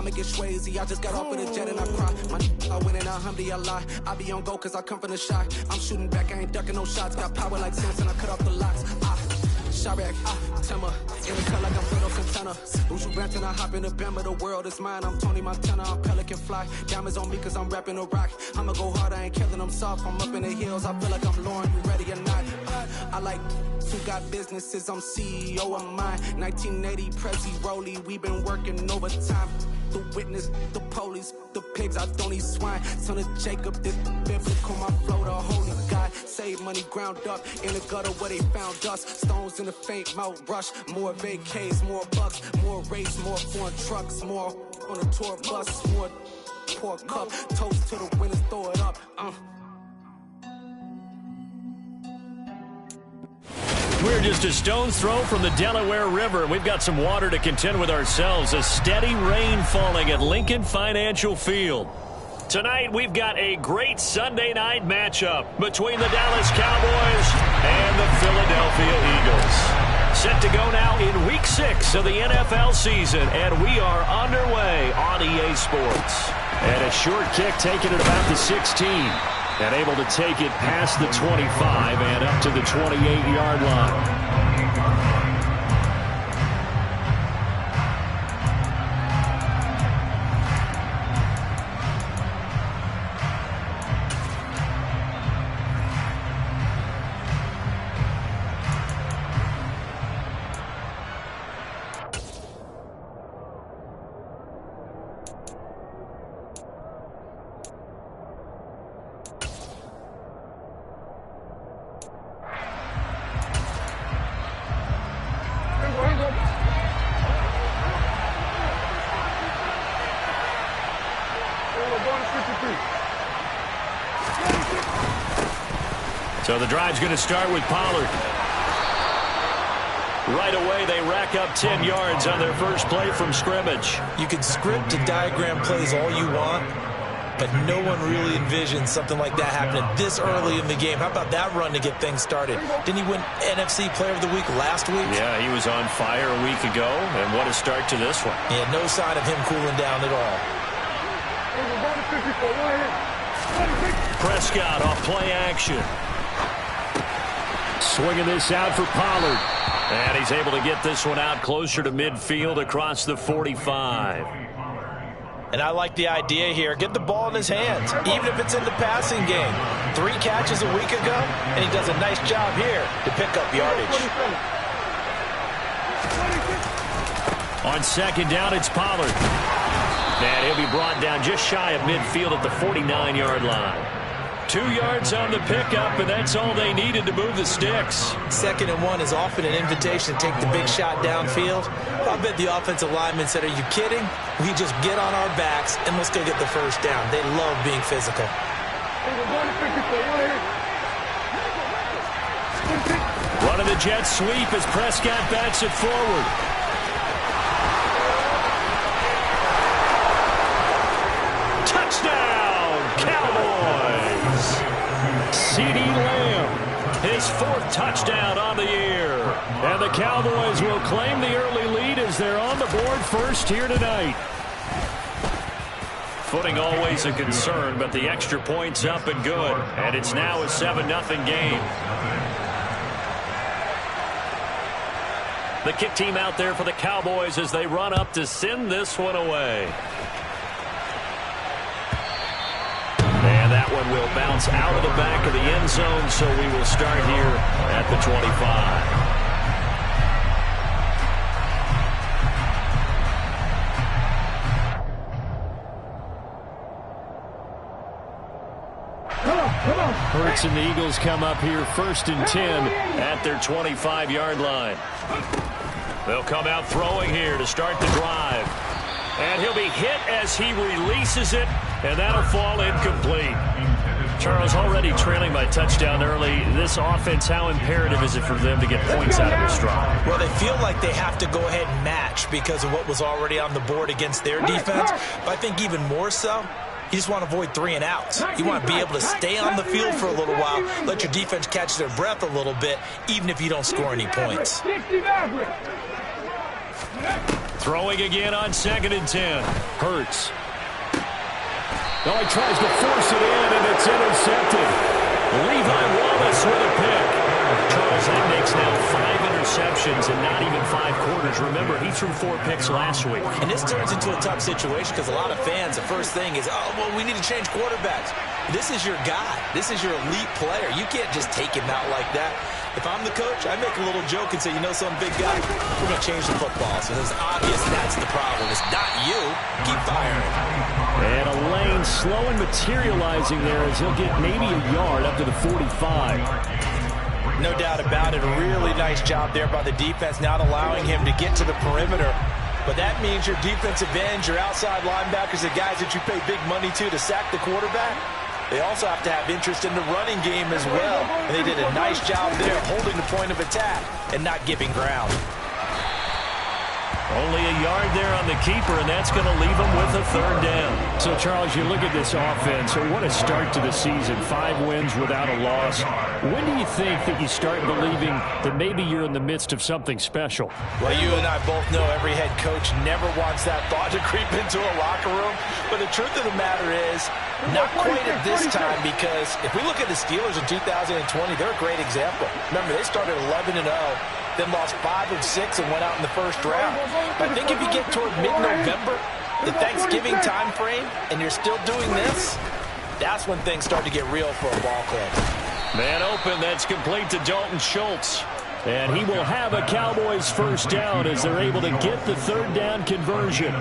I'ma get Swayze. I just got off of the jet and I cry. My I win and alhamdulillah. I be on go cause I come from the shot. I'm shooting back, I ain't ducking no shots. Got power like Samson, I cut off the locks. Chirac, Timmer, in the cut like I'm Fredo Santana. Usual Brampton, I hop in the Bama, the world is mine. I'm Tony Montana, I'm Pelican Fly. Diamonds on me cause I'm rapping a rock. I'ma go hard, I ain't killing them soft. I'm up in the hills, I feel like I'm Lauren, you ready or not? I like who got businesses, I'm CEO of mine. 1980, Prezi Rolly, we been working overtime. The witness, the police, the pigs, I don't eat swine. Son of Jacob, this biblical, my flow, the holy God. Save money ground up in the gutter where they found us. Stones in the faint mouth rush. More vacays, more bucks, more race, more foreign trucks, more on a tour bus, more pour cup. Toast to the winners, throw it up. We're just a stone's throw from the Delaware River, and we've got some water to contend with ourselves. A steady rain falling at Lincoln Financial Field. Tonight, we've got a great Sunday night matchup between the Dallas Cowboys and the Philadelphia Eagles. Set to go now in Week 6 of the NFL season, and we are underway on EA Sports. And a short kick taken at about the 16. And able to take it past the 25 and up to the 28-yard line. So the drive's going to start with Pollard. Right away, they rack up 10 yards on their first play from scrimmage. You can script and diagram plays all you want, but no one really envisions something like that happening this early in the game. How about that run to get things started? Didn't he win NFC Player of the Week last week? Yeah, he was on fire a week ago, and what a start to this one. Yeah, no sign of him cooling down at all. Prescott off play action. Swinging this out for Pollard. And he's able to get this one out closer to midfield across the 45. And I like the idea here. Get the ball in his hands, even if it's in the passing game. 3 catches a week ago, and he does a nice job here to pick up yardage. On second down, it's Pollard. And he'll be brought down just shy of midfield at the 49-yard line. 2 yards on the pickup, and that's all they needed to move the sticks. 2nd and 1 is often an invitation to take the big shot downfield. I bet the offensive lineman said, are you kidding? We just get on our backs, and let's go get the first down. They love being physical. Running the jet sweep as Prescott backs it forward. Touchdown, Cowboys! C.D. Lamb, his 4th touchdown on the year. And the Cowboys will claim the early lead as they're on the board first here tonight. Footing always a concern, but the extra point's up and good. And it's now a 7-0 game. The kick team out there for the Cowboys as they run up to send this one away. And that one will bounce out of the back of the end zone, so we will start here at the 25. Hurts and the Eagles come up here 1st and 10 at their 25-yard line. They'll come out throwing here to start the drive. And he'll be hit as he releases it, and that'll fall incomplete. Charles, already trailing by touchdown early. This offense, how imperative is it for them to get points out of their stride? Well, they feel like they have to go ahead and match because of what was already on the board against their defense. But I think even more so, you just want to avoid 3 and outs. You want to be able to stay on the field for a little while, let your defense catch their breath a little bit, even if you don't score any points. Throwing again on 2nd and 10. Hurts. Oh, he tries to force it in, and it's intercepted. Levi Wallace with a pick. Charles, that makes now 5 interceptions in not even 5 quarters. Remember, he threw 4 picks last week. And this turns into a tough situation because a lot of fans, the first thing is, oh, well, we need to change quarterbacks. This is your guy. This is your elite player. You can't just take him out like that. If I'm the coach, I make a little joke and say, you know, some big guy, we're going to change the football. So it's obvious that's the problem. It's not you. Keep firing. And a lane slowly materializing there as he'll get maybe a yard up to the 45. No doubt about it. A really nice job there by the defense, not allowing him to get to the perimeter. But that means your defensive ends, your outside linebackers, the guys that you pay big money to sack the quarterback, they also have to have interest in the running game as well. And they did a nice job there holding the point of attack and not giving ground. Only a yard there on the keeper, and that's going to leave him with a 3rd down. So, Charles, you look at this offense, what a start to the season. 5 wins without a loss. When do you think that you start believing that maybe you're in the midst of something special? Well, you and I both know every head coach never wants that thought to creep into a locker room. But the truth of the matter is, not quite at this time, because if we look at the Steelers in 2020, they're a great example. Remember, they started 11-0. Then lost 5 of 6 and went out in the 1st round. I think if you get toward mid-November, the Thanksgiving time frame, and you're still doing this, that's when things start to get real for a ball club. Man open, that's complete to Dalton Schultz. And he will have a Cowboys 1st down as they're able to get the 3rd down conversion.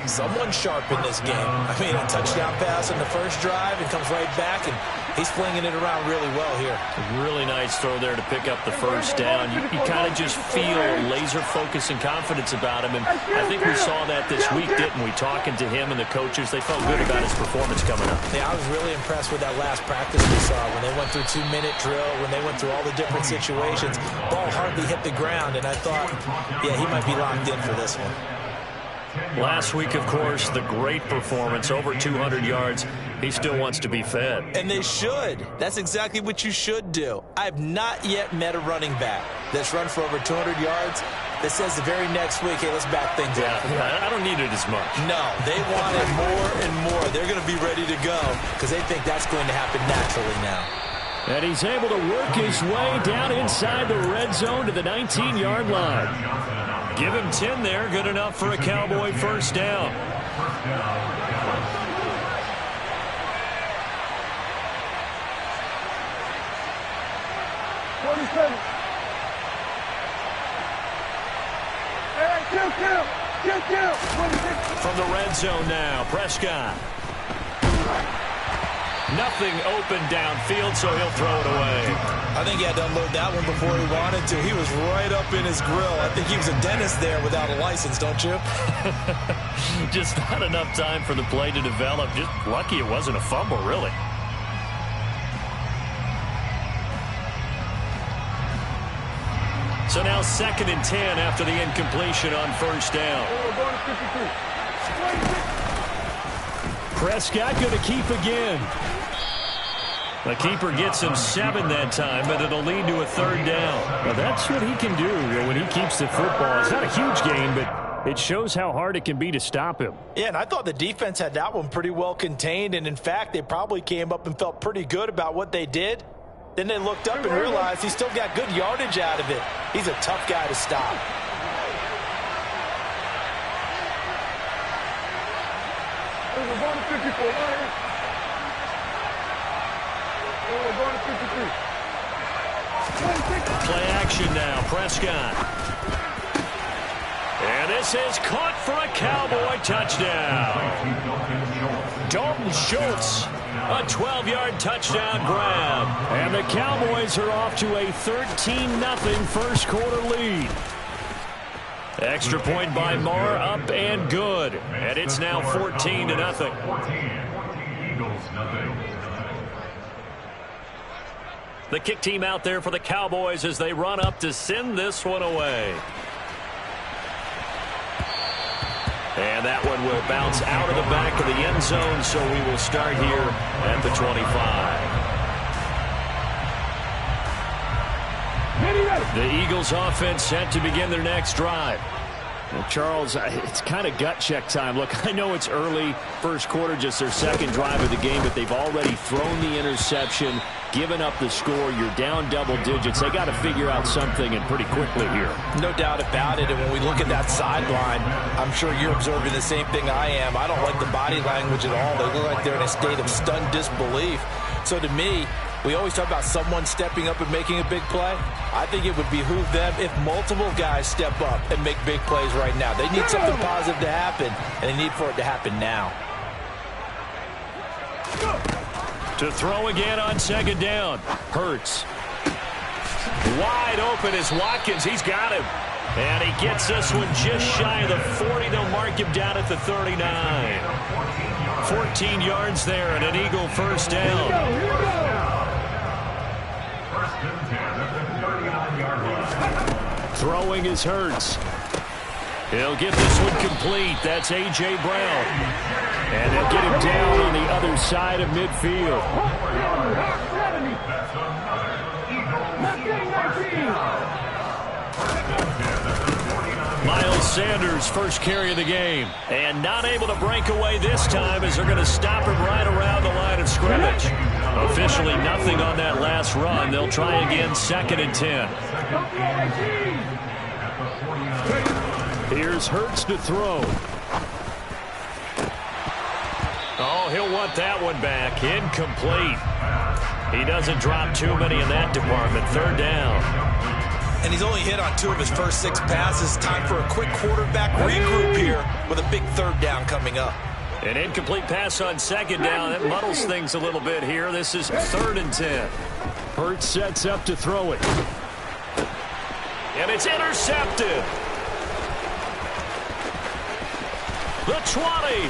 Someone sharp in this game. I mean, a touchdown pass in the 1st drive and comes right back, and he's flinging it around really well here. Really nice throw there to pick up the 1st down. You kind of just feel laser focus and confidence about him, and I think we saw that this week, didn't we? Talking to him and the coaches, they felt good about his performance coming up. Yeah, I was really impressed with that last practice we saw when they went through 2-minute drill, when they went through all the different situations. Ball hardly hit the ground, and I thought, yeah, he might be locked in for this one. Last week, of course, the great performance, over 200 yards. He still wants to be fed. And they should. That's exactly what you should do. I have not yet met a running back that's run for over 200 yards that says the very next week, hey, let's back things up. Yeah, I don't need it as much. No, they want it more and more. They're going to be ready to go because they think that's going to happen naturally now. And he's able to work his way down inside the red zone to the 19-yard line. Give him 10 there, good enough for a Cowboy 1st down. From the red zone now, Prescott. Nothing open downfield, so he'll throw it away. I think he had to unload that one before he wanted to. He was right up in his grill. I think he was a dentist there without a license, don't you? Just not enough time for the play to develop. Just lucky it wasn't a fumble, really. So now 2nd and 10 after the incompletion on 1st down. Prescott going to keep again. The keeper gets him 7 that time, but it'll lead to a 3rd down. Now that's what he can do when he keeps the football. It's not a huge gain, but it shows how hard it can be to stop him. Yeah, and I thought the defense had that one pretty well contained, and in fact, they probably came up and felt pretty good about what they did. Then they looked up and realized he still got good yardage out of it. He's a tough guy to stop. Play action now, Prescott. And this is caught for a Cowboy touchdown. Dalton Schultz, a 12-yard touchdown grab. And the Cowboys are off to a 13-0 first quarter lead. Extra point by Marr, up and good. And it's now 14-0. The kick team out there for the Cowboys as they run up to send this one away. And that one will bounce out of the back of the end zone, so we will start here at the 25. The Eagles offense set to begin their next drive. Well, Charles, it's kind of gut check time. Look, I know it's early, first quarter, just their second drive of the game, but they've already thrown the interception, given up the score. You're down double digits. They got to figure out something, and pretty quickly here. No doubt about it. And when we look at that sideline, I'm sure you're observing the same thing I am. I don't like the body language at all. They look like they're in a state of stunned disbelief. So to me, we always talk about someone stepping up and making a big play. I think it would behoove them if multiple guys step up and make big plays right now. They need something positive to happen, and they need for it to happen now. To throw again on second down. Hurts. Wide open is Watkins. He's got him. And he gets this one just shy of the 40. They'll mark him down at the 39. 14 yards there and an Eagle first down. Throwing is Hurts. He'll get this one complete. That's A.J. Brown. And they'll get him down on the other side of midfield. Miles Sanders, first carry of the game. And not able to break away this time as they're going to stop him right around the line of scrimmage. Officially nothing on that last run. They'll try again, 2nd and 10. Here's Hurts to throw. Oh, he'll want that one back. Incomplete. He doesn't drop too many in that department. 3rd down. And he's only hit on 2 of his first 6 passes. Time for a quick quarterback regroup here with a big 3rd down coming up. An incomplete pass on 2nd down. That muddles things a little bit here. This is 3rd and 10. Hurts sets up to throw it. And it's intercepted. The 20.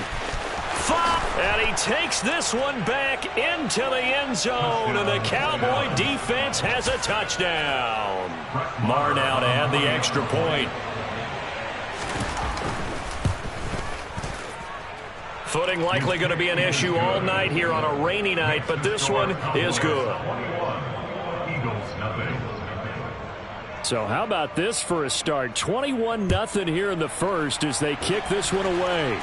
And he takes this one back into the end zone. And the Cowboy defense has a touchdown. Marr now to add the extra point. Footing likely going to be an issue all night here on a rainy night, but this one is good. So how about this for a start? 21-0 here in the first as they kick this one away.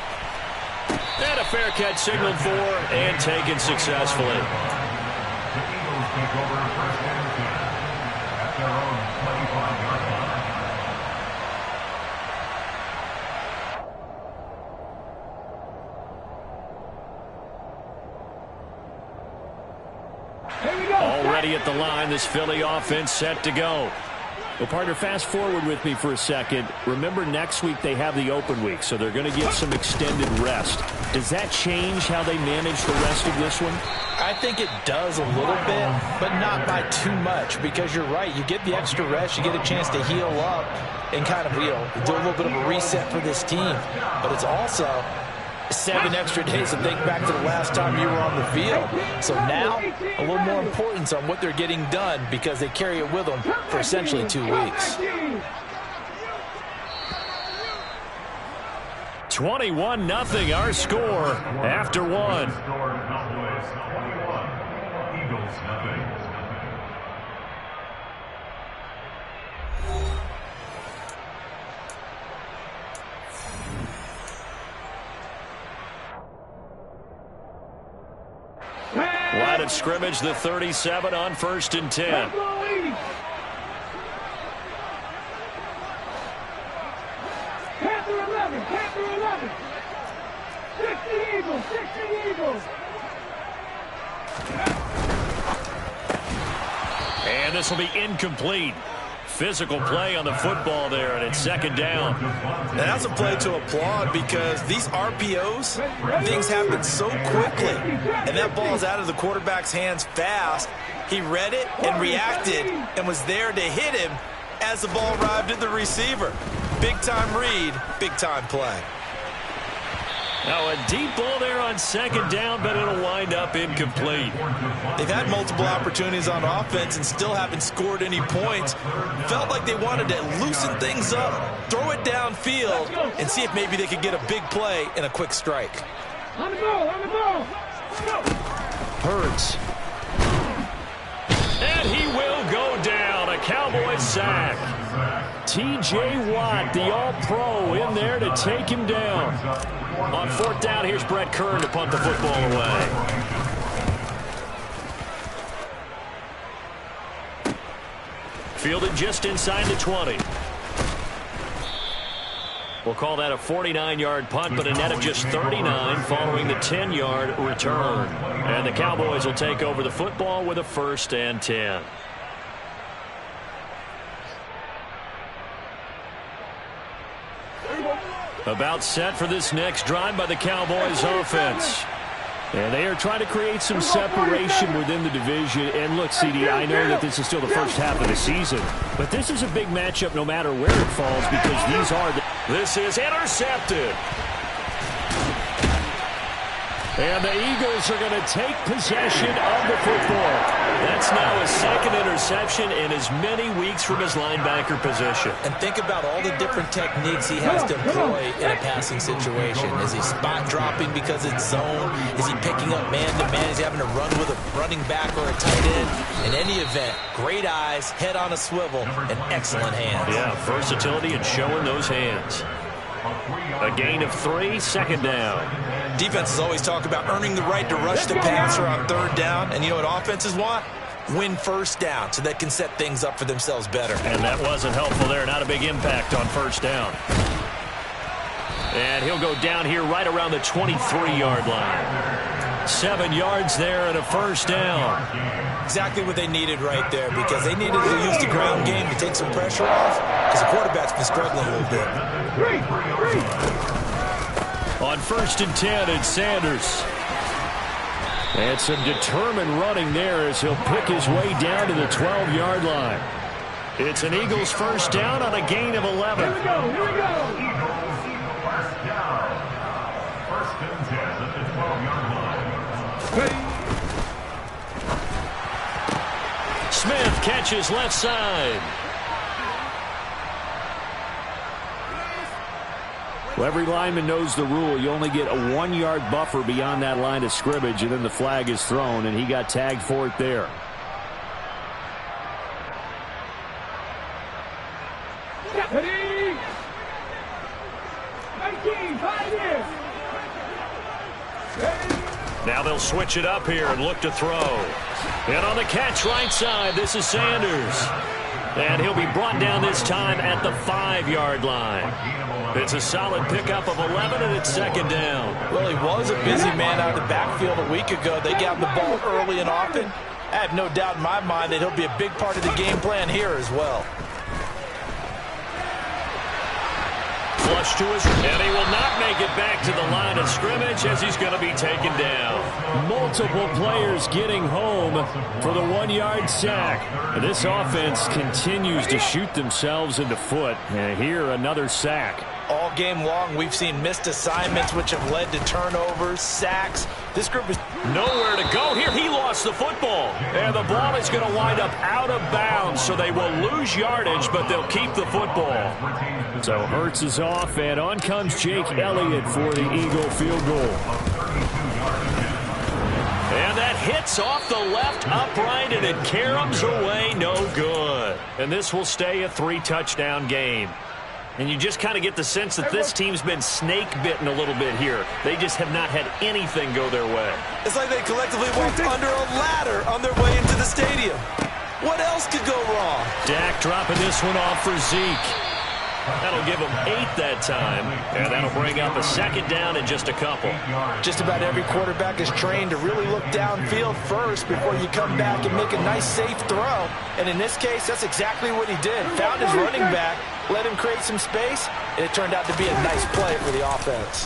And a fair catch signaled for and taken successfully. The Eagles take over 1st and 10 at their own 25-yard line. Already at the line, this Philly offense set to go. Well, partner, fast forward with me for a second. Remember, next week they have the open week, so they're going to get some extended rest. Does that change how they manage the rest of this one? I think it does a little bit, but not by too much, because you're right. You get the extra rest. You get a chance to heal up and kind of, do a little bit of a reset for this team. But it's also 7 extra days to think back to the last time you were on the field. So now, a little more importance on what they're getting done because they carry it with them for essentially 2 weeks. 21-0 our score after 1. Eagles nothing. Line of scrimmage, the 37 on 1st and 10. Panther 11. 60 Eagles. And this will be incomplete. Physical play on the football there, and it's 2nd down. And that's a play to applaud because these RPOs, things happen so quickly. And that ball's out of the quarterback's hands fast. He read it and reacted and was there to hit him as the ball arrived at the receiver. Big-time read, big-time play. Now a deep ball there on 2nd down, but it'll wind up incomplete. They've had multiple opportunities on offense and still haven't scored any points. Felt like they wanted to loosen things up, throw it downfield, and see if maybe they could get a big play and a quick strike. On the ball. Hurts. And he will go down. A Cowboy sack. T.J. Watt, the All-Pro, in there to take him down. On fourth down, here's Brett Kern to punt the football away. Fielded just inside the 20. We'll call that a 49-yard punt, but a net of just 39 following the 10-yard return. And the Cowboys will take over the football with a 1st and 10. About set for this next drive by the Cowboys offense. And they are trying to create some separation within the division. And look, CD, I know that this is still the first half of the season, but this is a big matchup no matter where it falls, because these are This is intercepted. And the Eagles are going to take possession of the football. That's now his 2nd interception in as many weeks from his linebacker position. And think about all the different techniques he has to employ in a passing situation. Is he spot dropping because it's zone? Is he picking up man-to-man? Is he having to run with a running back or a tight end? In any event, great eyes, head on a swivel, and excellent hands. Yeah, versatility and showing those hands. A gain of 3, 2nd down. Defenses always talk about earning the right to rush the passer on 3rd down. And you know what offenses want? Win 1st down so they can set things up for themselves better. And that wasn't helpful there. Not a big impact on 1st down. And he'll go down here right around the 23-yard line. 7 yards there and a 1st down. Exactly what they needed right there, because they needed to use the ground game to take some pressure off, because the quarterback's been struggling a little bit. On 1st and 10, it's Sanders. And some determined running there as he'll pick his way down to the 12-yard line. It's an Eagles 1st down on a gain of 11. Here we go, here we go. Eagles 1st down. 1st and 10 at the 12-yard line. Smith catches left side. Well, every lineman knows the rule. You only get a 1-yard buffer beyond that line of scrimmage, and then the flag is thrown, and he got tagged for it there. Ready? 19, 5 years. Now they'll switch it up here and look to throw. And on the catch right side, this is Sanders. And he'll be brought down this time at the 5-yard line. It's a solid pickup of 11, and it's 2nd down. Well, he was a busy man out of the backfield a week ago. They got him the ball early and often. I have no doubt in my mind that he'll be a big part of the game plan here as well. Flush to his, and he will not make it back to the line of scrimmage as he's going to be taken down. Multiple players getting home for the 1-yard sack. This offense continues to shoot themselves in the foot. And here, another sack. All game long, we've seen missed assignments, which have led to turnovers, sacks. This group is nowhere to go. Here, he lost the football. And the ball is going to wind up out of bounds, so they will lose yardage, but they'll keep the football. So Hurts is off, and on comes Jake Elliott for the Eagle field goal. And that hits off the left upright, and it caroms away, no good. And this will stay a 3-touchdown game. And you just kind of get the sense that this team's been snake-bitten a little bit here. They just have not had anything go their way. It's like they collectively walked under a ladder on their way into the stadium. What else could go wrong? Dak dropping this one off for Zeke. That'll give him 8 that time, and that'll bring up a 2nd down in just a couple. Just about every quarterback is trained to really look downfield first before you come back and make a nice, safe throw. And in this case, that's exactly what he did. Found his running back, let him create some space, and it turned out to be a nice play for the offense.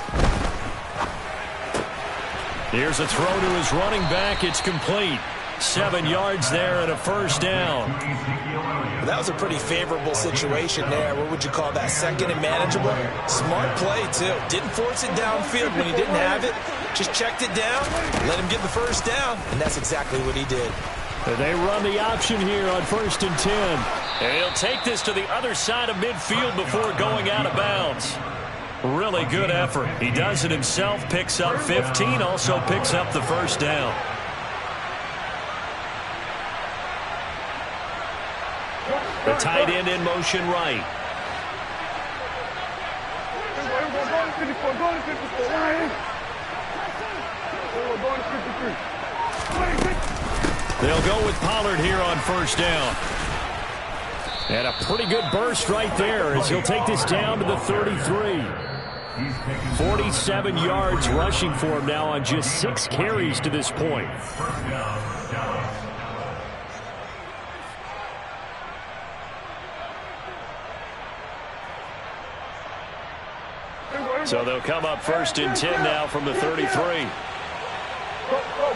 Here's a throw to his running back. It's complete. 7 yards there and a 1st down. Well, that was a pretty favorable situation there. What would you call that? 2nd and manageable? Smart play, too. Didn't force it downfield when he didn't have it. Just checked it down, let him get the 1st down, and that's exactly what he did. And they run the option here on 1st and 10. And he'll take this to the other side of midfield before going out of bounds. Really good effort. He does it himself, picks up 15, also picks up the 1st down. The tight end in motion right. They'll go with Pollard here on first down. And a pretty good burst right there as he'll take this down to the 33. 47 yards rushing for him now on just 6 carries to this point. So they'll come up first and 10 now from the 33.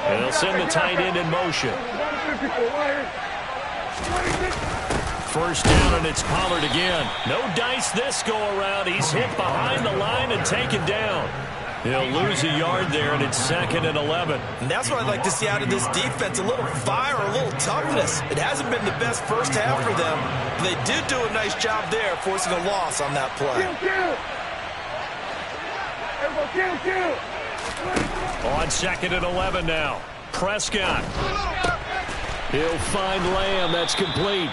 And they'll send the tight end in motion. First down, and it's Pollard again. No dice this go-around. He's hit behind the line and taken down. He'll lose a yard there, and it's 2nd and 11. And that's what I'd like to see out of this defense, a little fire, a little toughness. It hasn't been the best first half for them, but they did do a nice job there, forcing a loss on that play. On 2nd and 11 now. Prescott. He'll find Lamb. That's complete.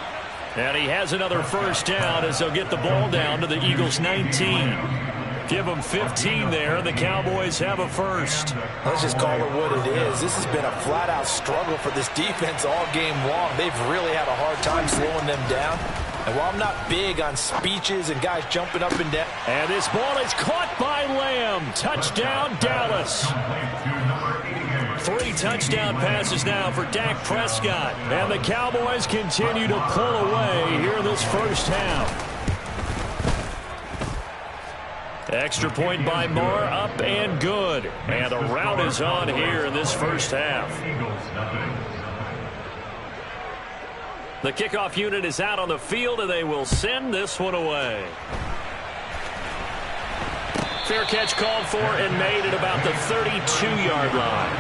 And he has another first down as they'll get the ball down to the Eagles' 19. Give them 15 there. The Cowboys have a first. Let's just call it what it is. This has been a flat-out struggle for this defense all game long. They've really had a hard time slowing them down. And while I'm not big on speeches and guys jumping up and down. And this ball is caught by Lamb. Touchdown, Dallas. 3 touchdown passes now for Dak Prescott. And the Cowboys continue to pull away here in this first half. Extra point by Moore, up and good. And the rout is on here in this first half. The kickoff unit is out on the field, and they will send this one away. Fair catch called for and made at about the 32-yard line.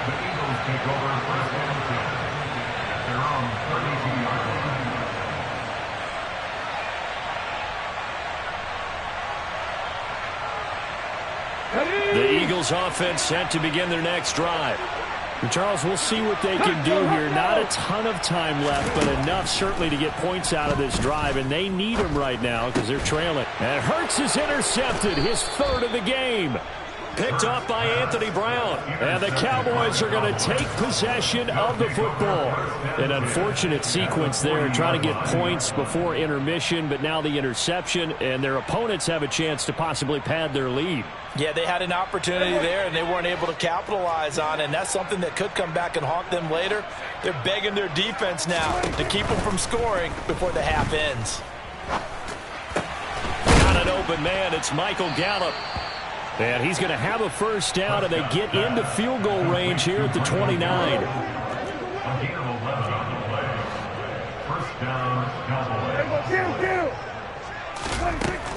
The Eagles take over first and 10 at their own 32-yard line. The Eagles offense set to begin their next drive. Charles, we'll see what they can do here. Not a ton of time left, but enough certainly to get points out of this drive, and they need them right now because they're trailing. And Hurts is intercepted, his 3rd of the game. Picked off by Anthony Brown. And the Cowboys are going to take possession of the football. An unfortunate sequence there, trying to get points before intermission, but now the interception, and their opponents have a chance to possibly pad their lead. Yeah, they had an opportunity there, and they weren't able to capitalize on it, and that's something that could come back and haunt them later. They're begging their defense now to keep them from scoring before the half ends. Got an open man. It's Michael Gallup. And he's going to have a first down, and they get into field goal range here at the 29. A gain of 11 on the play. First down, Cowboys.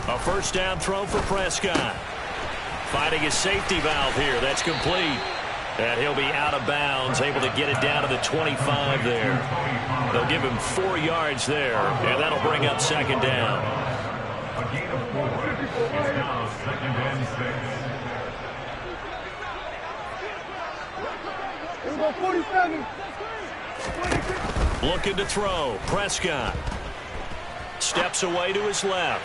A first down throw for Prescott. Finding his safety valve here. That's complete. And he'll be out of bounds, able to get it down to the 25 there. They'll give him 4 yards there, and that'll bring up 2nd down. A gain of 4. It's now 2nd and 6. Looking to throw. Prescott. Steps away to his left.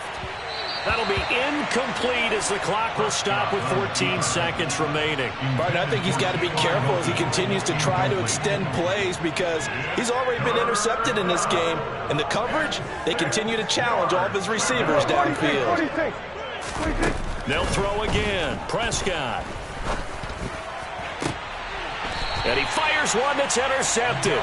That'll be incomplete as the clock will stop with 14 seconds remaining. But I think he's got to be careful as he continues to try to extend plays because he's already been intercepted in this game. And the coverage, they continue to challenge all of his receivers downfield. They'll throw again. Prescott. And he fires one that's intercepted.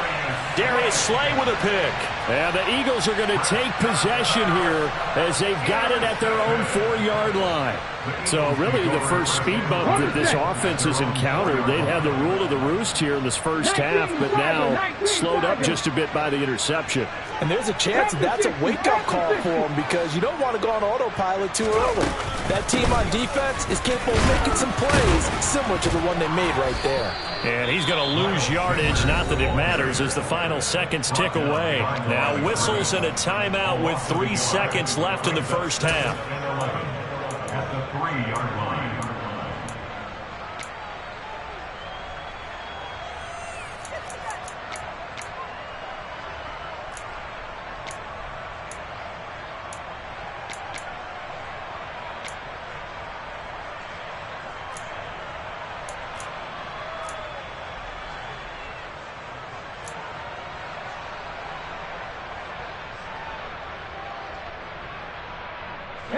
Darius Slay with a pick. And the Eagles are going to take possession here as they've got it at their own 4-yard line. So really the first speed bump that this offense has encountered, they'd have the rule of the roost here in this first half, but now slowed up just a bit by the interception. And there's a chance that's a wake-up call for them because you don't want to go on autopilot too early. That team on defense is capable of making some plays similar to the one they made right there. And he's going to lose yardage, not that it matters, as the final seconds tick away. Now whistles and a timeout with 3 seconds left in the first half. At the 3-yard line.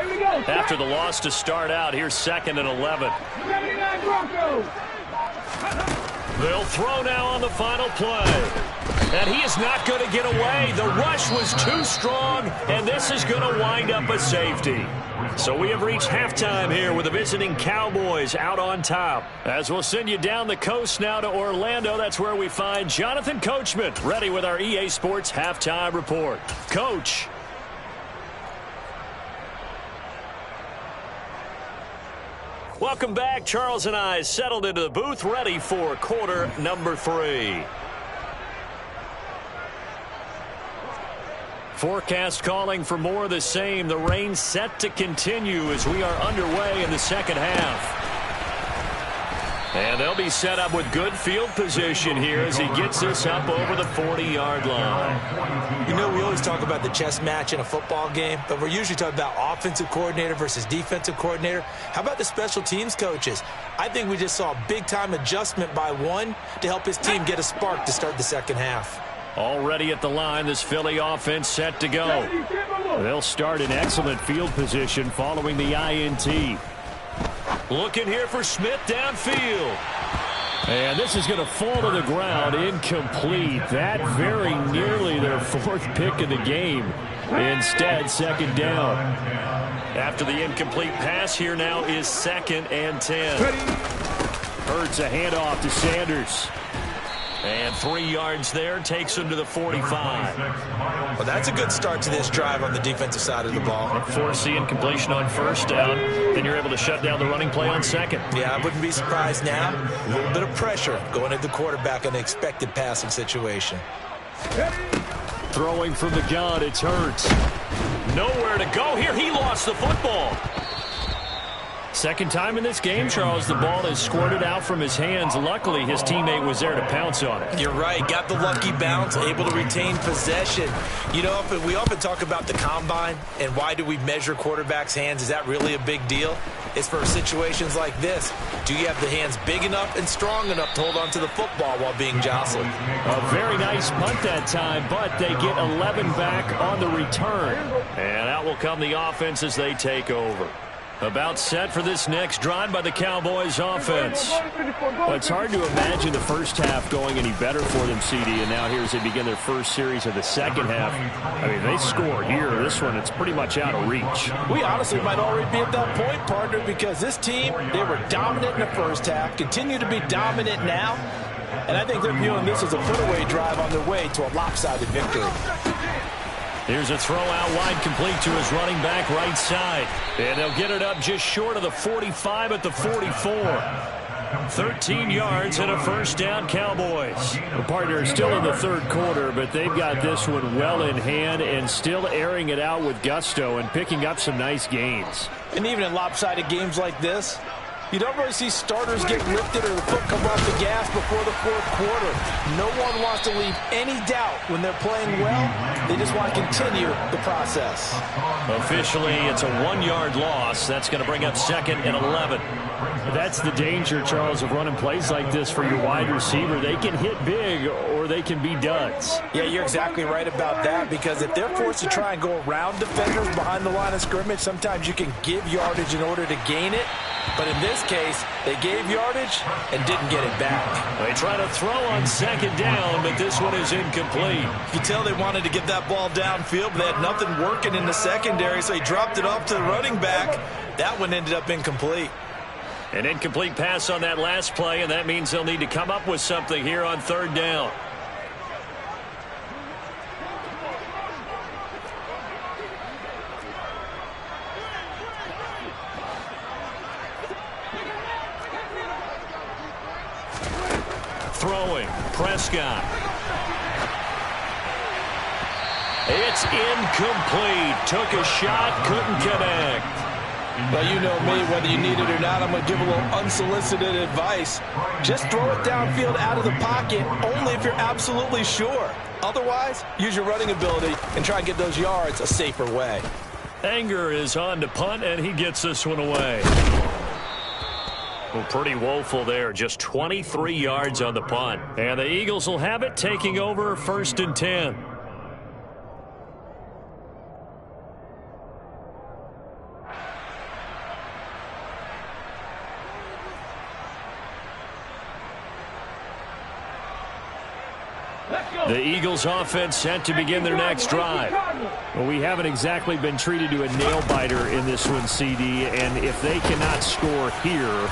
Here we go. After the loss to start out, here's 2nd and 11. 79 Broncos. They'll throw now on the final play. And he is not going to get away. The rush was too strong, and this is going to wind up a safety. So we have reached halftime here with the visiting Cowboys out on top. As we'll send you down the coast now to Orlando, that's where we find Jonathan Coachman, ready with our EA Sports halftime report. Coach. Welcome back. Charles and I settled into the booth, ready for quarter number 3. Forecast calling for more of the same. The rain set to continue as we are underway in the second half. And they'll be set up with good field position here as he gets this up over the 40-yard line. You know, we always talk about the chess match in a football game, but we're usually talking about offensive coordinator versus defensive coordinator. How about the special teams coaches? I think we just saw a big-time adjustment by one to help his team get a spark to start the second half. Already at the line, this Philly offense set to go. They'll start in excellent field position following the INT. Looking here for Smith downfield. And this is going to fall to the ground, incomplete. That very nearly their 4th pick of the game. Instead, 2nd down. After the incomplete pass, here now is 2nd and 10. Hurts a handoff to Sanders. And 3 yards there, takes him to the 45. Well, that's a good start to this drive on the defensive side of the ball. Force the incompletion on 1st down. Then you're able to shut down the running play on 2nd. Yeah, I wouldn't be surprised now. A little bit of pressure going at the quarterback in the expected passing situation. Throwing from the gun, it's Hurts. Nowhere to go here. He lost the football. Second time in this game, Charles, the ball is squirted out from his hands. Luckily, his teammate was there to pounce on it. You're right. Got the lucky bounce, able to retain possession. You know, we often talk about the combine and why do we measure quarterbacks' hands. Is that really a big deal? It's for situations like this. Do you have the hands big enough and strong enough to hold on to the football while being jostled? A very nice punt that time, but they get 11 back on the return. And out will come the offense as they take over. About set for this next drive by the Cowboys offense. Well, it's hard to imagine the first half going any better for them, CD, and now here as they begin their first series of the second half. I mean, they score here. This one, it's pretty much out of reach. We honestly might already be at that point, partner, because this team, they were dominant in the first half, continue to be dominant now, and I think they're viewing this as a put-away drive on their way to a lopsided victory. Here's a throw out wide complete to his running back right side. And they'll get it up just short of the 45 at the 44. 13 yards and a 1st down, Cowboys. The partner is still in the 3rd quarter, but they've got this one well in hand and still airing it out with gusto and picking up some nice gains. And even in lopsided games like this, you don't really see starters get lifted or the foot come off the gas before the 4th quarter. No one wants to leave any doubt when they're playing well. They just want to continue the process. Officially, it's a 1-yard loss. That's going to bring up 2nd and 11. That's the danger, Charles, of running plays like this for your wide receiver. They can hit big or they can be duds. Yeah, you're exactly right about that, because if they're forced to try and go around defenders behind the line of scrimmage, sometimes you can give yardage in order to gain it. But in this case, they gave yardage and didn't get it back. They try to throw on 2nd down, but this one is incomplete. You can tell they wanted to get that ball downfield, but they had nothing working in the secondary, so he dropped it off to the running back. That one ended up incomplete. An incomplete pass on that last play, and that means they'll need to come up with something here on 3rd down. Throwing, Prescott. It's incomplete. Took a shot, couldn't connect. Well, you know me, whether you need it or not, I'm going to give a little unsolicited advice. Just throw it downfield out of the pocket, only if you're absolutely sure. Otherwise, use your running ability and try and get those yards a safer way. Anger is on to punt, and he gets this one away. Well, pretty woeful there. Just 23 yards on the punt. And the Eagles will have it, taking over 1st and 10. The Eagles offense set to begin their next drive. Well, we haven't exactly been treated to a nail-biter in this one, CD, and if they cannot score here,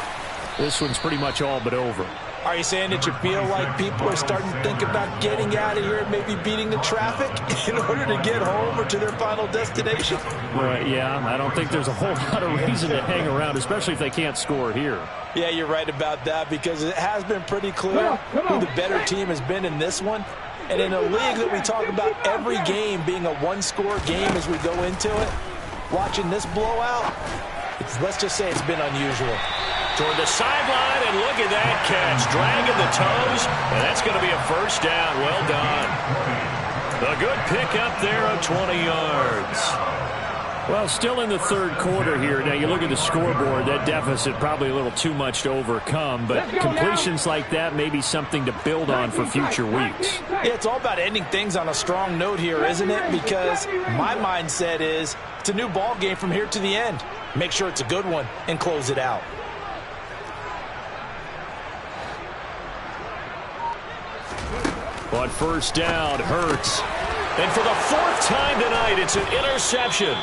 this one's pretty much all but over. Are you saying that you feel like people are starting to think about getting out of here and maybe beating the traffic in order to get home or to their final destination? Yeah, I don't think there's a whole lot of reason to hang around, especially if they can't score here. Yeah, you're right about that, because it has been pretty clear who the better team has been in this one. And in a league that we talk about every game being a one-score game as we go into it, watching this blowout, let's just say it's been unusual. Toward the sideline, and look at that catch. Dragging the toes, and that's going to be a first down. Well done. A good pickup there of 20 yards. Well, still in the third quarter here. Now, you look at the scoreboard, that deficit probably a little too much to overcome, but completions like that may be something to build on for future weeks. Yeah, it's all about ending things on a strong note here, isn't it? Because my mindset is it's a new ball game from here to the end. Make sure it's a good one and close it out. On first down, Hurts. And for the fourth time tonight, it's an interception.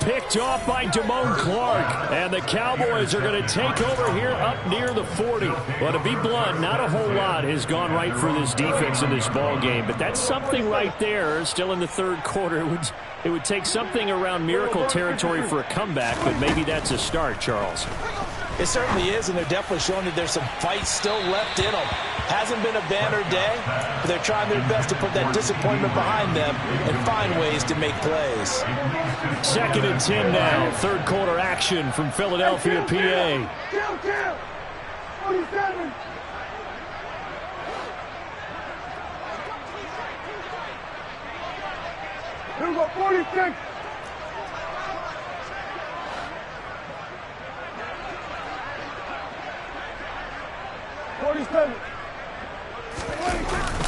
Picked off by Damone Clark. And the Cowboys are going to take over here up near the 40. Well, to be blunt, not a whole lot has gone right for this defense in this ball game. But that's something right there. Still in the third quarter. It would take something around miracle territory for a comeback, but maybe that's a start, Charles. It certainly is, and they're definitely showing that there's some fight still left in them. Hasn't been a banner day, but they're trying their best to put that disappointment behind them and find ways to make plays. 2nd and 10 now. Third quarter action from Philadelphia, PA. 47. Here we go, 46.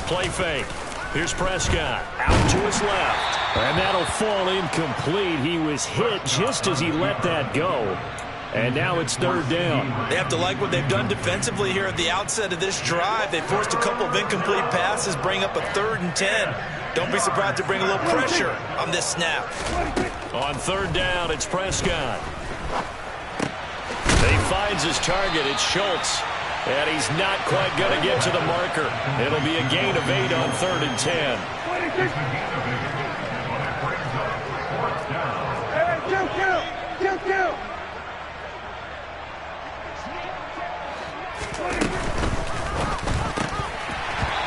Play fake. Here's Prescott. Out to his left. And that'll fall incomplete. He was hit just as he let that go. And now it's third down. They have to like what they've done defensively here at the outset of this drive. They forced a couple of incomplete passes, bring up a 3rd and 10. Don't be surprised to bring a little pressure on this snap. On third down, it's Prescott. He finds his target. It's Schultz. And he's not quite going to get to the marker. It'll be a gain of 8 on 3rd and 10.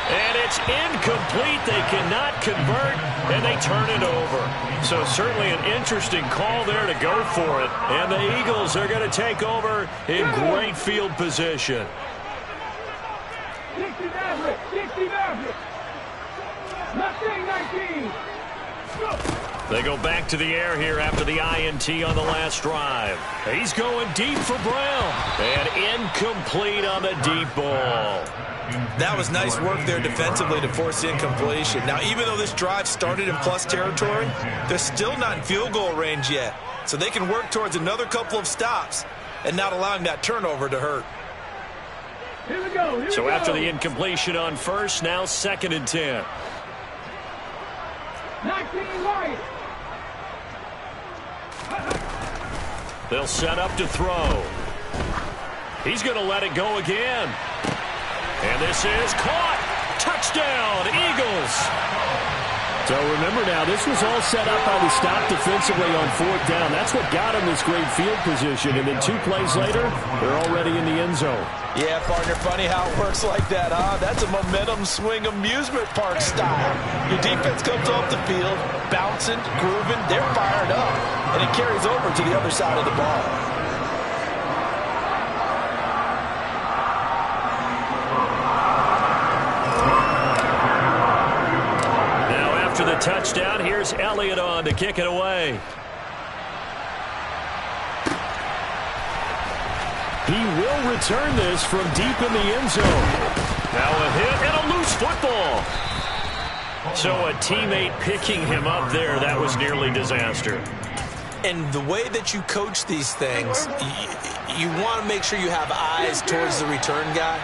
And it's incomplete. They cannot convert, and they turn it over. So certainly an interesting call there to go for it. And the Eagles are going to take over in great field position. 60 Maverick. 19. They go back to the air here after the INT on the last drive. He's going deep for Brown. And incomplete on the deep ball. That was nice work there defensively to force incompletion. Now, even though this drive started in plus territory, they're still not in field goal range yet. So they can work towards another couple of stops and not allowing that turnover to hurt. Here we go. So after the incompletion on first, now 2nd and 10. 19 right. They'll set up to throw. He's going to let it go again. And this is caught. Touchdown, Eagles. So remember now, this was all set up by the stop defensively on 4th down. That's what got him this great field position. And then 2 plays later, they're already in the end zone. Yeah, partner, funny how it works like that, huh? That's a momentum swing amusement park style. Your defense comes off the field, bouncing, grooving, they're fired up, and it carries over to the other side of the ball. The touchdown. Here's Elliott on to kick it away. He will return this from deep in the end zone. Now a hit and a loose football. So a teammate picking him up there, that was nearly disaster. And the way that you coach these things, you want to make sure you have eyes towards the return guy.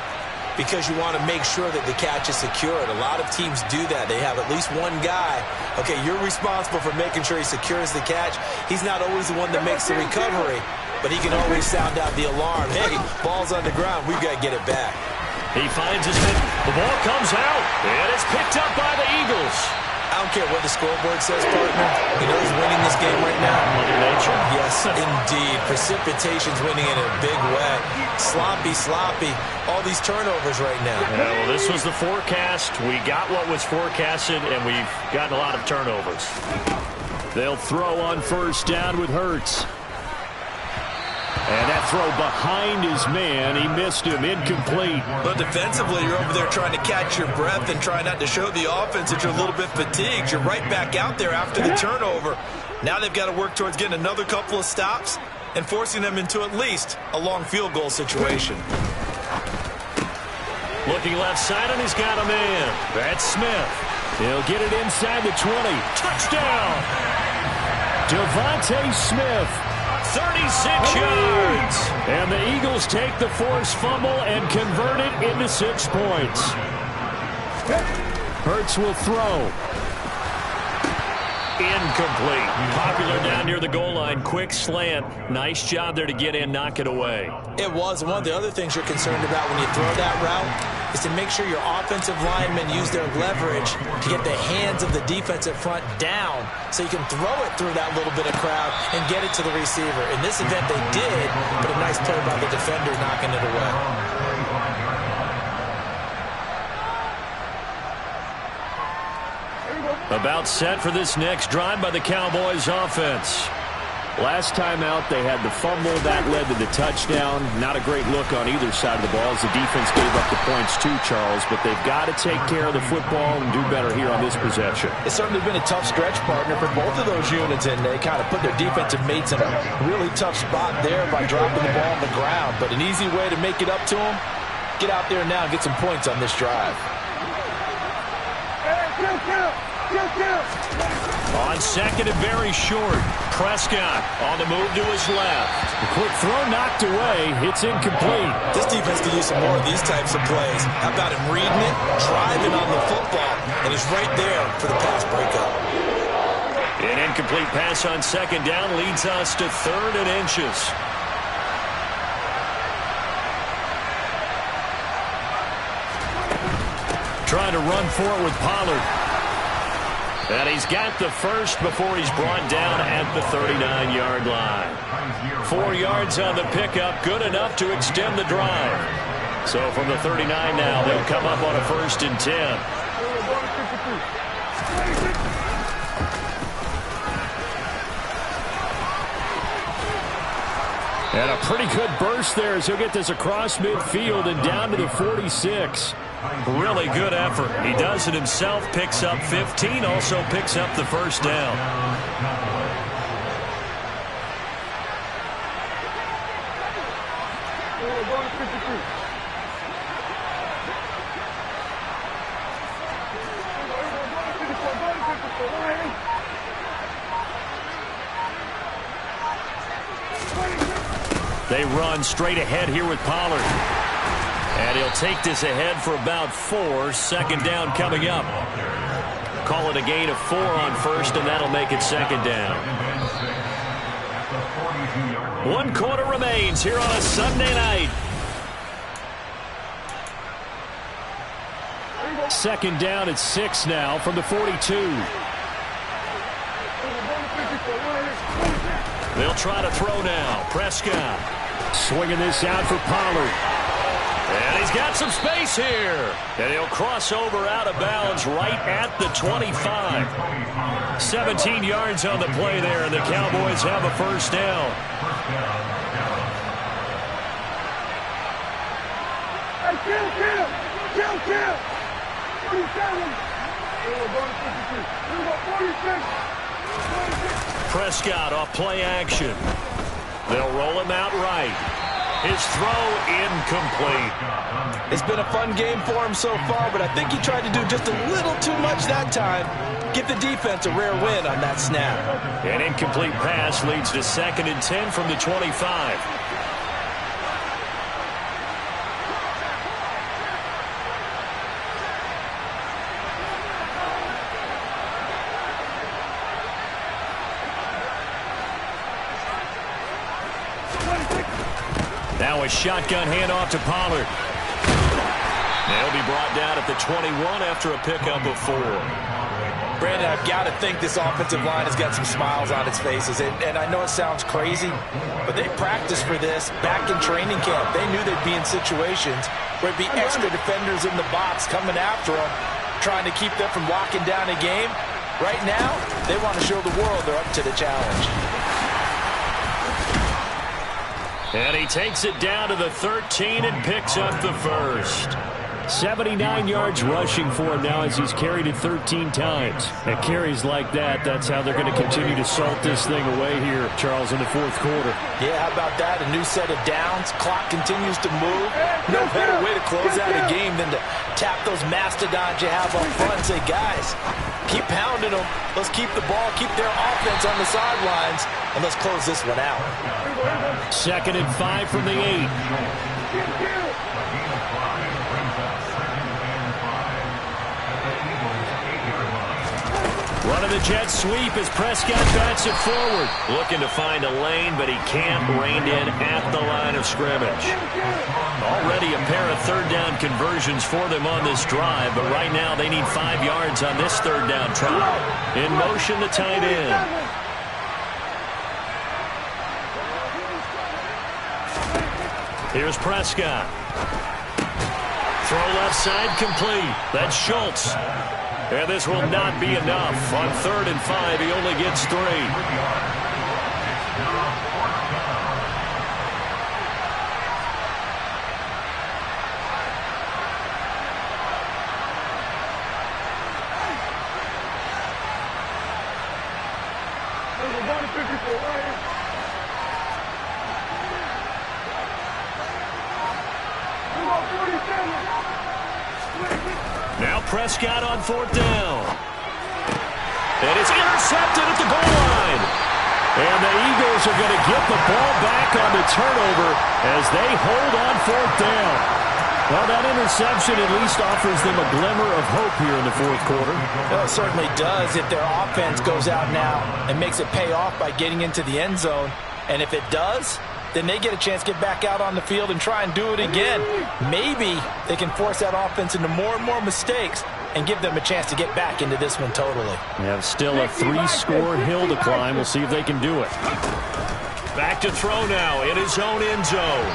because you want to make sure that the catch is secured. A lot of teams do that. They have at least one guy. Okay, you're responsible for making sure he secures the catch. He's not always the one that makes the recovery, but he can always sound out the alarm. Hey, ball's on the ground. We've got to get it back. He finds his man. The ball comes out, and it's picked up by the Eagles. I don't care what the scoreboard says, partner. You know who's winning this game right now? Mother Nature. Yes, indeed. Precipitation's winning in a big way. Sloppy, sloppy. All these turnovers right now. Yeah, well, this was the forecast. We got what was forecasted, and we've gotten a lot of turnovers. They'll throw on first down with Hurts. And that throw behind his man, he missed him, incomplete. But defensively, you're over there trying to catch your breath and try not to show the offense that you're a little bit fatigued. You're right back out there after the turnover. Now they've got to work towards getting another couple of stops and forcing them into at least a long field goal situation. Looking left side, and he's got a man. That's Smith. He'll get it inside the 20. Touchdown! Devontae Smith. 36 yards. And the Eagles take the forced fumble and convert it into 6 points. Hurts will throw. Incomplete. Popular down near the goal line. Quick slant. Nice job there to get in, knock it away. It was. One of the other things you're concerned about when you throw that route is to make sure your offensive linemen use their leverage to get the hands of the defensive front down so you can throw it through that little bit of crowd and get it to the receiver. In this event, they did, but a nice play by the defender knocking it away. About set for this next drive by the Cowboys offense. Last time out, they had the fumble. That led to the touchdown. Not a great look on either side of the ball as the defense gave up the points too, Charles. But they've got to take care of the football and do better here on this possession. It's certainly been a tough stretch, partner, for both of those units, and they kind of put their defensive mates in a really tough spot there by dropping the ball on the ground. But an easy way to make it up to them, get out there now and get some points on this drive. On second and very short. Prescott on the move to his left. A quick throw knocked away. It's incomplete. This defense could use some more of these types of plays. How about him reading it, driving on the football, and he's right there for the pass breakup. An incomplete pass on second down leads us to 3rd and inches. Trying to run for it with Pollard. And he's got the first before he's brought down at the 39-yard line. 4 yards on the pickup, good enough to extend the drive. So from the 39 now, they'll come up on a 1st and 10. And a pretty good burst there as he'll get this across midfield and down to the 46. Really good effort. He does it himself, picks up 15, also picks up the first down. They run straight ahead here with Pollard. And he'll take this ahead for about 4. Second down coming up. Call it a gain of 4 on first, and that'll make it second down. 1 quarter remains here on a Sunday night. Second down at 6 now from the 42. They'll try to throw now. Prescott swinging this out for Pollard. And he's got some space here. And he'll cross over out of bounds right at the 25. 17 yards on the play there, and the Cowboys have a first down. Kill. 47. Prescott off play action. They'll roll him out right. His throw incomplete. It's been a fun game for him so far, but I think he tried to do just a little too much that time. Give the defense a rare win on that snap. An incomplete pass leads to 2nd and 10 from the 25. Now a shotgun handoff to Pollard. They'll be brought down at the 21 after a pickup of 4. Brandon, I've got to think this offensive line has got some smiles on its faces. And I know it sounds crazy, but they practiced for this back in training camp. They knew they'd be in situations where it'd be extra defenders in the box coming after them, trying to keep them from locking down a game. Right now, they want to show the world they're up to the challenge. And he takes it down to the 13 and picks up the first. 79 yards rushing for him now as he's carried it 13 times. And carries like that, that's how they're going to continue to salt this thing away here, Charles, in the fourth quarter. Yeah, how about that? A new set of downs. Clock continues to move. No better way to close out a game than to tap those mastodons you have up front and say, guys, keep pounding them. Let's keep the ball, keep their offense on the sidelines, and let's close this one out. 2nd and 5 from the 8. Running the jet sweep as Prescott bats it forward. Looking to find a lane, but he can't. Reined in at the line of scrimmage. Already a pair of third down conversions for them on this drive, but right now they need 5 yards on this third down try. In motion, the tight end. Here's Prescott. Throw left side complete. That's Schultz. And this will not be enough. On 3rd and 5, he only gets 3. Now Prescott on 4th down. And it's intercepted at the goal line. And the Eagles are going to get the ball back on the turnover as they hold on 4th down. Well, that interception at least offers them a glimmer of hope here in the fourth quarter. Well, it certainly does if their offense goes out now and makes it pay off by getting into the end zone. And if it does, then they get a chance to get back out on the field and try and do it again. Maybe they can force that offense into more and more mistakes and give them a chance to get back into this one totally. They have still a 3-score hill to climb. We'll see if they can do it. Back to throw now in his own end zone.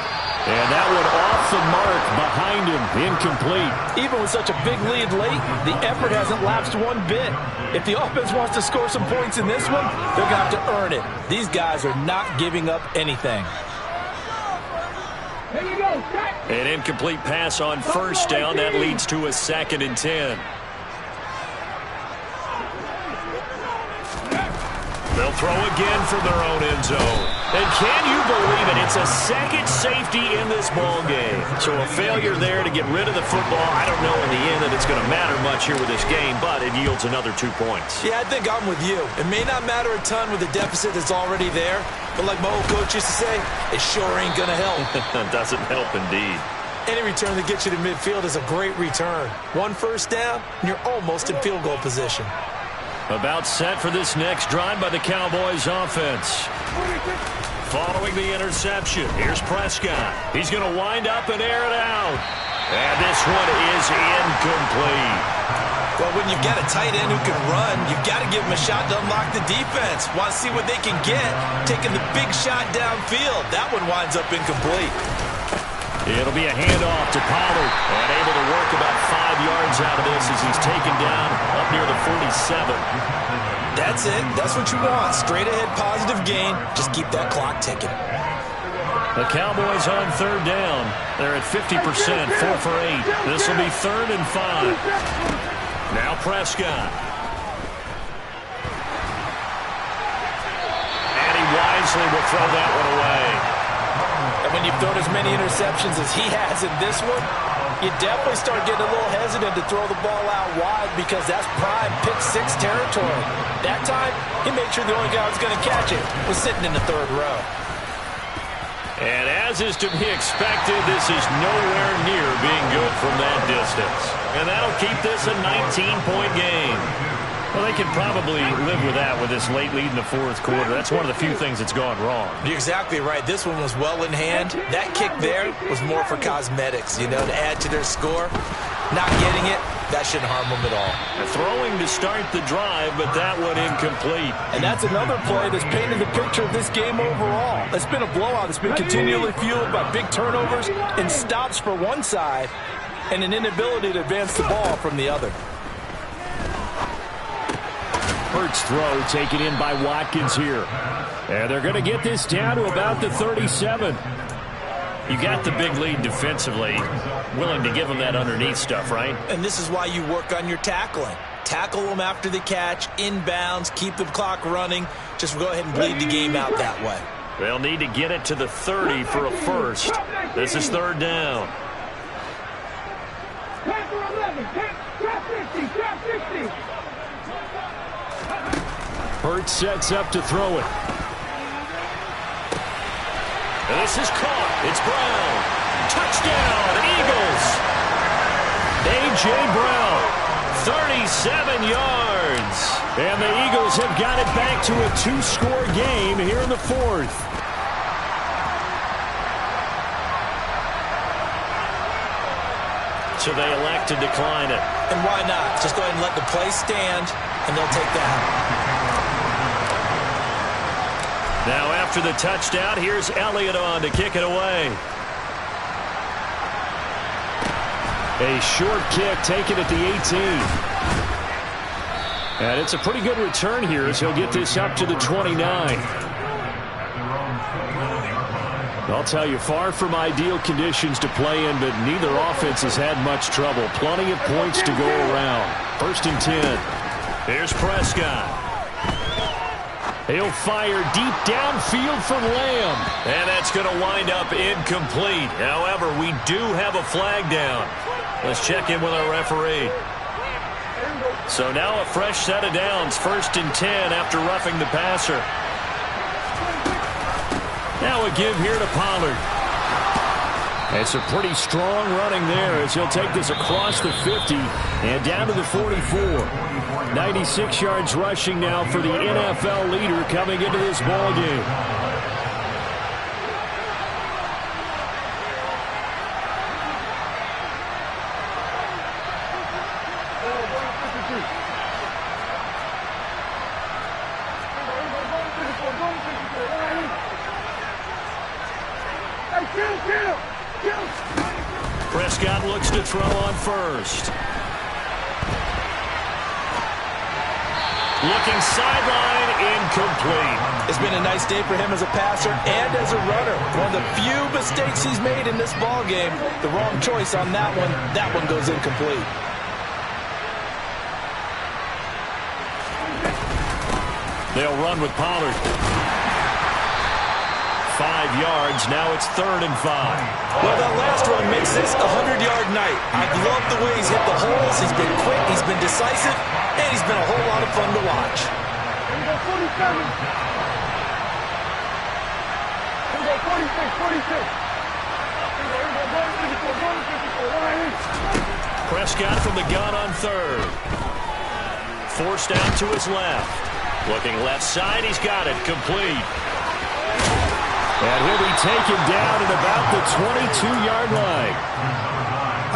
And that one off the mark behind him, incomplete. Even with such a big lead late, the effort hasn't lapsed one bit. If the offense wants to score some points in this one, they're going to have to earn it. These guys are not giving up anything. An incomplete pass on 1st down. That leads to a 2nd and 10. They'll throw again from their own end zone. And can you believe it? It's a second safety in this ball game. So a failure there to get rid of the football. I don't know in the end that it's going to matter much here with this game, but it yields another 2 points. Yeah, I think I'm with you. It may not matter a ton with the deficit that's already there, but like my old coach used to say, it sure ain't going to help. Doesn't help indeed. Any return that gets you to midfield is a great return. 1 first down, and you're almost in field goal position. About set for this next drive by the Cowboys offense. Following the interception, here's Prescott. He's going to wind up and air it out. And this one is incomplete. Well, when you've got a tight end who can run, you've got to give him a shot to unlock the defense. Want to see what they can get, taking the big shot downfield. That one winds up incomplete. It'll be a handoff to Pollard. And able to work about 5 yards out of this as he's taken down up near the 47. That's it. That's what you want. Straight ahead positive gain. Just keep that clock ticking. The Cowboys on 3rd down. They're at 50%, 4 for 8. This will be 3rd and 5. Now Prescott. And he wisely will throw that one away. And when you've thrown as many interceptions as he has in this one, you definitely start getting a little hesitant to throw the ball out wide because that's prime pick 6 territory. That time, he made sure the only guy who was going to catch it was sitting in the 3rd row. And as is to be expected, this is nowhere near being good from that distance. And that'll keep this a 19-point game. Well, they can probably live with that with this late lead in the fourth quarter. That's one of the few things that's gone wrong. You're exactly right. This one was well in hand. That kick there was more for cosmetics, you know, to add to their score. Not getting it, that shouldn't harm them at all. Throwing to start the drive, but that one incomplete. And that's another play that's painted the picture of this game overall. It's been a blowout. It's been continually fueled by big turnovers and stops for one side and an inability to advance the ball from the other. Hurts throw taken in by Watkins here. And they're going to get this down to about the 37. You got the big lead defensively. Willing to give them that underneath stuff, right? And this is why you work on your tackling. Tackle them after the catch, inbounds, keep the clock running. Just go ahead and bleed the game out that way. They'll need to get it to the 30 for a first. This is third down. Hurts sets up to throw it. And this is caught. It's Brown. Touchdown, Eagles. A.J. Brown, 37 yards. And the Eagles have got it back to a two-score game here in the fourth. So they elect to decline it. And why not? Just go ahead and let the play stand, and they'll take that. Now after the touchdown, here's Elliott on to kick it away. A short kick taken at the 18. And it's a pretty good return here as he'll get this up to the 29. I'll tell you, far from ideal conditions to play in, but neither offense has had much trouble. Plenty of points to go around. First and 10. Here's Prescott. He'll fire deep downfield from Lamb. And that's going to wind up incomplete. However, we do have a flag down. Let's check in with our referee. So now a fresh set of downs. First and 10 after roughing the passer. Now a give here to Pollard. It's a pretty strong running there as he'll take this across the 50 and down to the 44. 96 yards rushing now for the NFL leader coming into this ball game. Prescott looks to throw on first. Looking sideline, incomplete. It's been a nice day for him as a passer and as a runner. One of the few mistakes he's made in this ball game. The wrong choice on that one. That one goes incomplete. They'll run with Pollard. 5 yards. Now it's 3rd and 5. Well, that last run makes this a 100-yard night. I've loved the way he's hit the holes. He's been quick. He's been decisive. And he's been a whole lot of fun to watch. Prescott from the gun on 3rd. Forced out to his left. Looking left side. He's got it. Complete. And he'll be taken down at about the 22-yard line.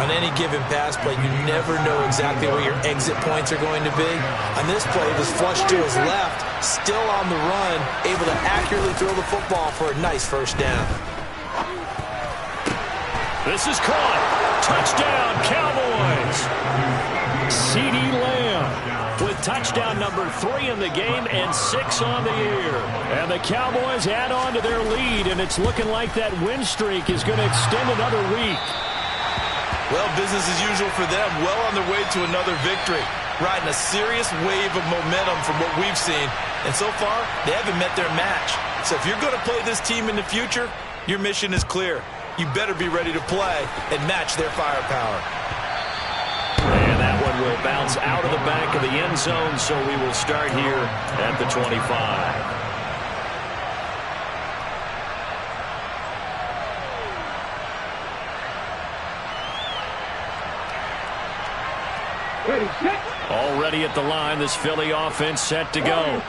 On any given pass play, you never know exactly where your exit points are going to be. On this play, it was flushed to his left, still on the run, able to accurately throw the football for a nice first down. This is caught. Touchdown, Cowboys. CeeDee Lamb with touchdown number 3 in the game and 6 on the year. And the Cowboys add on to their lead, and it's looking like that win streak is going to extend another week. Well, business as usual for them. Well on their way to another victory. Riding a serious wave of momentum from what we've seen. And so far, they haven't met their match. So if you're going to play this team in the future, your mission is clear. You better be ready to play and match their firepower. And that one will bounce out of the back of the end zone, so we will start here at the 25. Ready, set. Already at the line, this Philly offense set to go.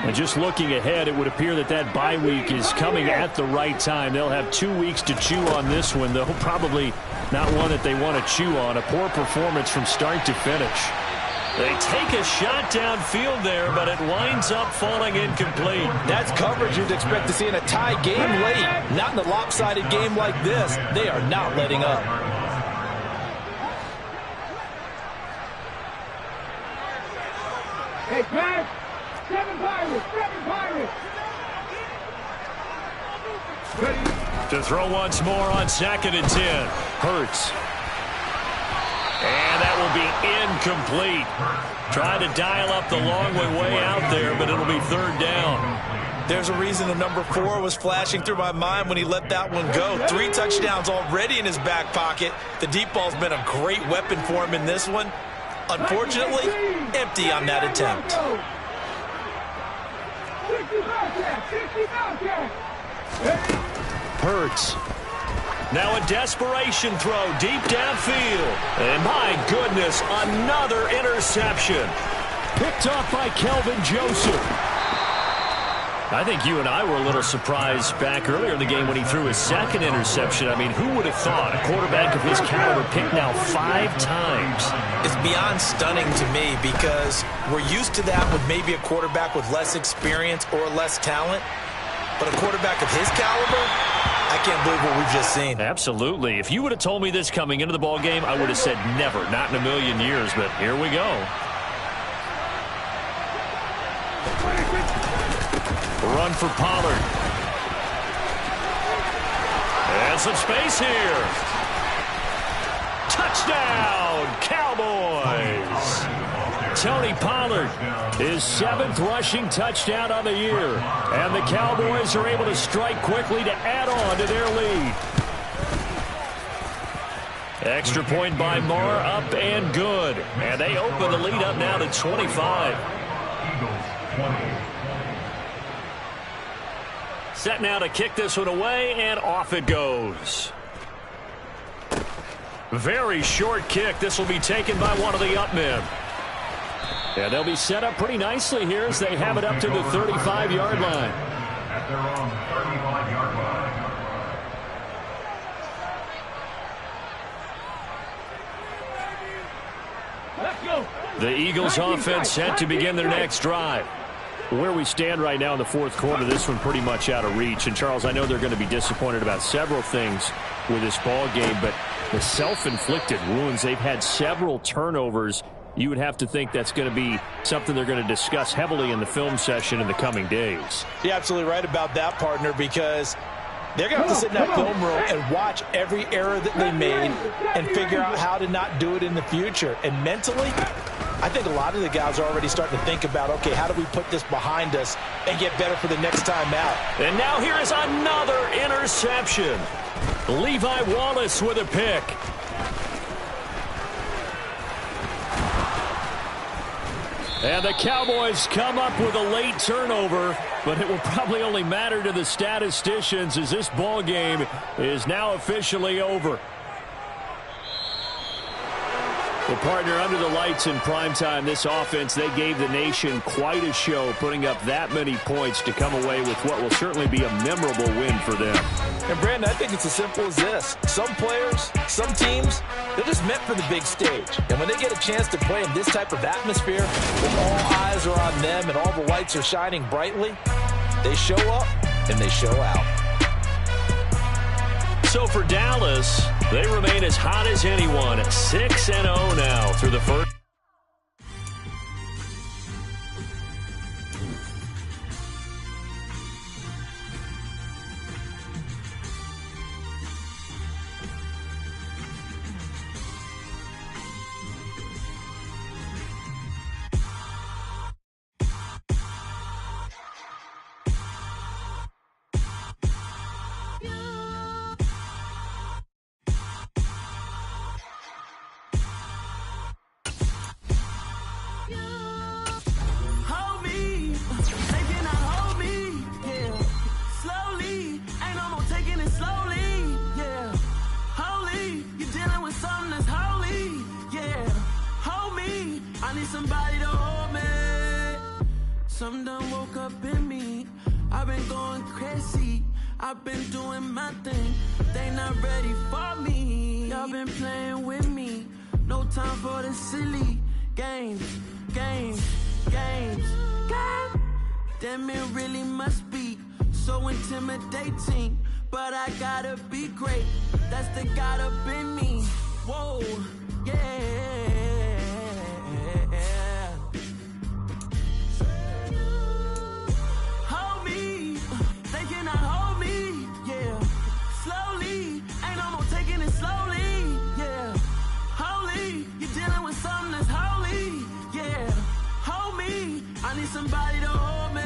And just looking ahead, it would appear that that bye week is coming at the right time. They'll have 2 weeks to chew on this one, though probably not one that they want to chew on. A poor performance from start to finish. They take a shot downfield there, but it winds up falling incomplete. That's coverage you'd expect to see in a tie game late. Not in a lopsided game like this. They are not letting up. Hey, guys. 7 Pirates. 7 Pirates. Ready. To throw once more on 2nd and 10. Hurts. And that will be incomplete. Trying to dial up the long way out there, but it'll be 3rd down. There's a reason the number 4 was flashing through my mind when he let that one go. 3 touchdowns already in his back pocket. The deep ball's been a great weapon for him in this one. Unfortunately, empty on that attempt. 60 Hurts. Now a desperation throw deep downfield. And my goodness, another interception. Picked off by Kelvin Joseph. I think you and I were a little surprised back earlier in the game when he threw his 2nd interception. I mean, who would have thought a quarterback of his caliber picked now 5 times? It's beyond stunning to me because we're used to that with maybe a quarterback with less experience or less talent. But a quarterback of his caliber, I can't believe what we've just seen. Absolutely. If you would have told me this coming into the ball game, I would have said never, not in a million years. But here we go. Run for Pollard. And some space here. Touchdown, Cowboys. Tony Pollard, his 7th rushing touchdown on the year. And the Cowboys are able to strike quickly to add on to their lead. Extra point by Marr, up and good. And they open the lead up now to 25. Set now to kick this one away, and off it goes. Very short kick. This will be taken by one of the up men. And they'll be set up pretty nicely here as they have it up to the 35-yard line. At their own 35-yard line. Let's go. The Eagles offense set to begin their next drive. Where we stand right now in the 4th quarter, this one pretty much out of reach. And, Charles, I know they're going to be disappointed about several things with this ball game, but the self-inflicted wounds, they've had several turnovers. You would have to think that's going to be something they're going to discuss heavily in the film session in the coming days. You're absolutely right about that, partner, because they're going to have to sit in that film room and watch every error that they made and figure out how to not do it in the future. And mentally, I think a lot of the guys are already starting to think about, okay, how do we put this behind us and get better for the next time out? And now here is another interception. Levi Wallace with a pick. And the Cowboys come up with a late turnover, but it will probably only matter to the statisticians as this ball game is now officially over. Well, partner, under the lights in primetime, this offense, they gave the nation quite a show, putting up that many points to come away with what will certainly be a memorable win for them. And, Brandon, I think it's as simple as this. Some players, some teams, they're just meant for the big stage. And when they get a chance to play in this type of atmosphere, where all eyes are on them and all the lights are shining brightly, they show up and they show out. So for Dallas, they remain as hot as anyone at 6-0 now through the first. need somebody to hold me. Something done woke up in me. I've been going crazy. I've been doing my thing. They not ready for me. Y'all been playing with me. No time for the silly games. Damn, it really must be so intimidating. But I gotta be great. That's the God up in me. Whoa, yeah. Hold me, they cannot hold me, yeah. Slowly, ain't no more taking it slowly, yeah. Holy, you're dealing with something that's holy, yeah. Hold me, I need somebody to hold me.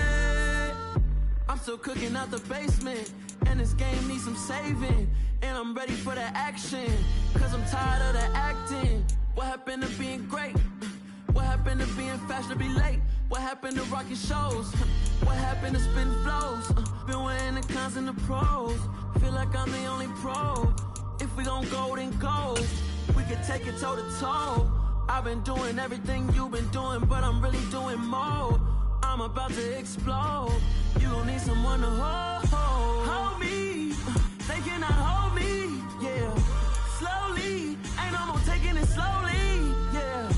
I'm still cooking out the basement, and this game needs some saving. And I'm ready for the action, cause I'm tired of the acting. What happened to being great? What happened to being fashionably late? What happened to rocking shows? What happened to spitting flows? Been weighing the cons and the pros. Feel like I'm the only pro. If we gon' go, then go. We can take it toe to toe. I've been doing everything you've been doing, but I'm really doing more. I'm about to explode. You gon' need someone to hold me. They cannot hold me, yeah. Slowly, ain't no more taking it slowly, yeah.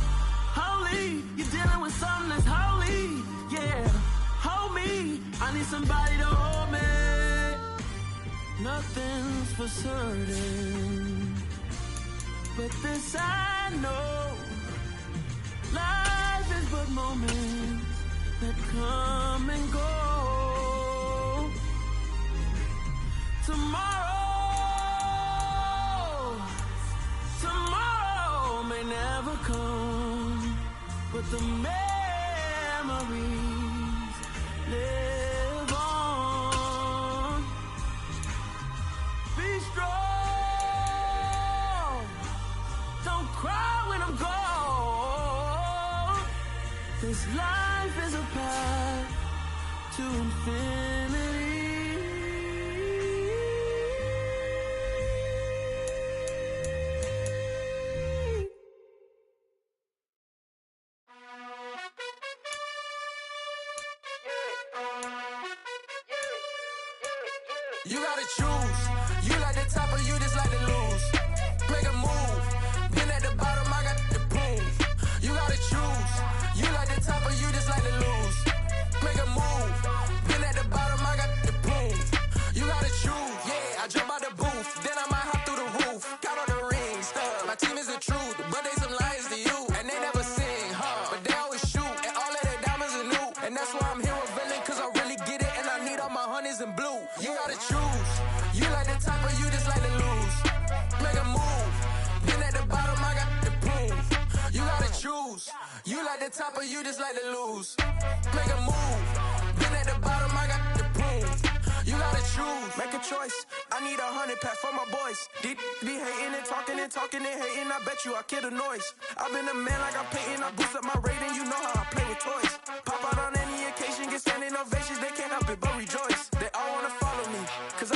Holy, you're dealing with something that's holy, yeah. Hold me, I need somebody to hold me. Nothing's for certain, but this I know. Life is but moments that come and go. Tomorrow may never come, but the memories live on. Be strong, don't cry when I'm gone. This life is a path to infinity. You gotta choose. You like the top or you just like to lose. Make a move. Been at the bottom, I got the proof. You gotta choose. You like the top or you just like to lose. Make a move. Been at the bottom, I got the proof. You gotta choose. Yeah, I jump out the booth. Then I might hop through the roof. Count on the rings. My team is the truth, but they some liars to you. And they never sing, but they always shoot. And all of their diamonds are new. And that's why I'm here with villain, cause I really get it. And I need all my honeys in blue. You gotta choose. You like the top or you just like to lose. Make a move. Been at the bottom, I got the proof. You gotta choose. You like the top or you just like to lose. Make a move. Been at the bottom, I got the proof. You gotta choose. Make a choice. I need 100 pack for my boys. Be hating and talking and hating. I bet you I kill the noise. I've been a man like I'm Peyton. I boost up my rating. You know how I play with toys. Pop out on any occasion, get standing ovations. They can't help it but rejoice. They all wanna follow me, cause